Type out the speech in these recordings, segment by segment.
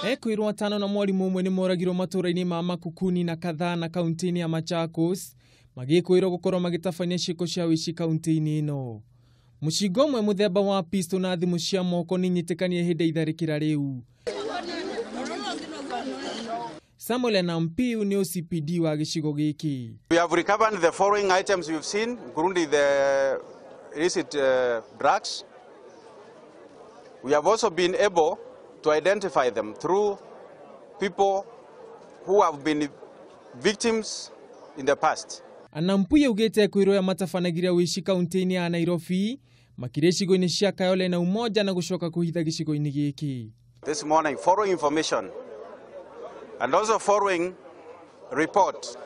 Ekuirwo atano na mwarimu umwe ni moragirwo matũra-inĩ ma Makukuni na Kadhaa na kaunti-ini ya Machakos magikwirwo gukorwo magitabania ciiko cia wici kaunti-ini ino. Mucinga umwe muthemba wa pistol na thimu cia moko ninyitikanie hindi itharikira riu. Samuel Nampiu ni OCPD wa gicigo giki. We have recovered the following items you've seen, including the illicit drugs. We have also been able to identify them through people who have been victims in the past. Anampuye ugete ekuirwo ya matabanagiria wici kaunti-ini ya Nairobi makire cigo-ini cia Kayole na Umoja na gucoka kuhitha gicigo-ini giki. This morning, following information and also following report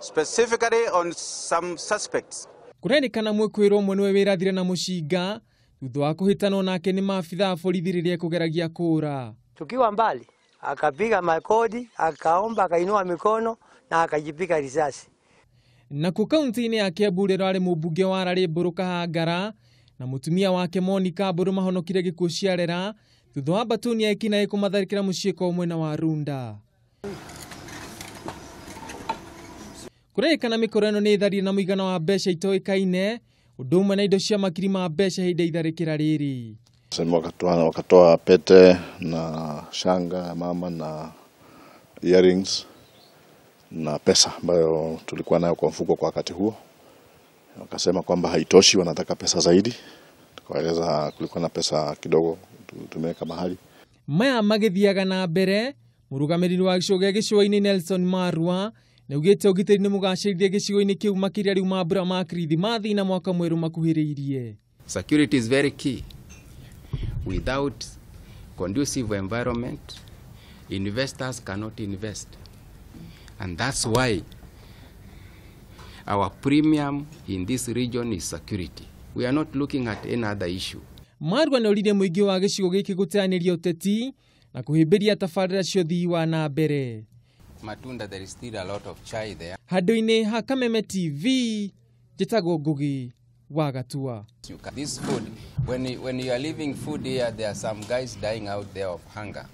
specifically on some suspects. Kurenikana mwikuirwo umwe niwe wirathire na mucinga thutha wa kuhitana nake ni maafitha a borithi riria kugeragia kura. Tukiwa mbali akapiga makodi, akaomba, akainua mikono na akajipiga risasi. Nakuo kaunti-ini ya Kiambu rari mumbunge wa Lari Mburu Kahangara na mutumia wake Monica Mburu mahonokire gikuo cia rera thutha wa batuni ya ekinaii kumatharikira mucii kwa mwena wa Runda. Kureikana mikoro ino ni tharire na muigana wa mbeca itoikaine undu umwe na indo cia makiri ma mbeca hindi itharikira riri. Sema wakatoa pete na shanga ya mama na earrings na pesa ambayo tulikuwa nayo kwa mfuko kwa wakati huo. Wakasema kwamba haitoshi, wanataka pesa zaidi. Tukaeleza kulikuwa na pesa kidogo tumeweka mahali. Maya magithiaga na mbere murugamiriri wa gicigo gicigo-ini Nelson Marua na ugite ugitiri ni mugacirithia gicigo-ini kiu makiria riu mambura ma Krismathi na mwaka mweru makuhiriirie. Security is very key. Without conducive environment, investors cannot invest. And that's why our premium in this region is security. We are not looking at any other issue. Marua na urire muingi wa gicigo giki guteaniria uteti na kuhimbiria tabarira cio thii wa na mbere. Matunda, there is still a lot of chai there. Handu-ini ha Kameme TV, jitagwo Ngugi wa Gatua. This food, when you are leaving food here, there are some guys dying out there of hunger.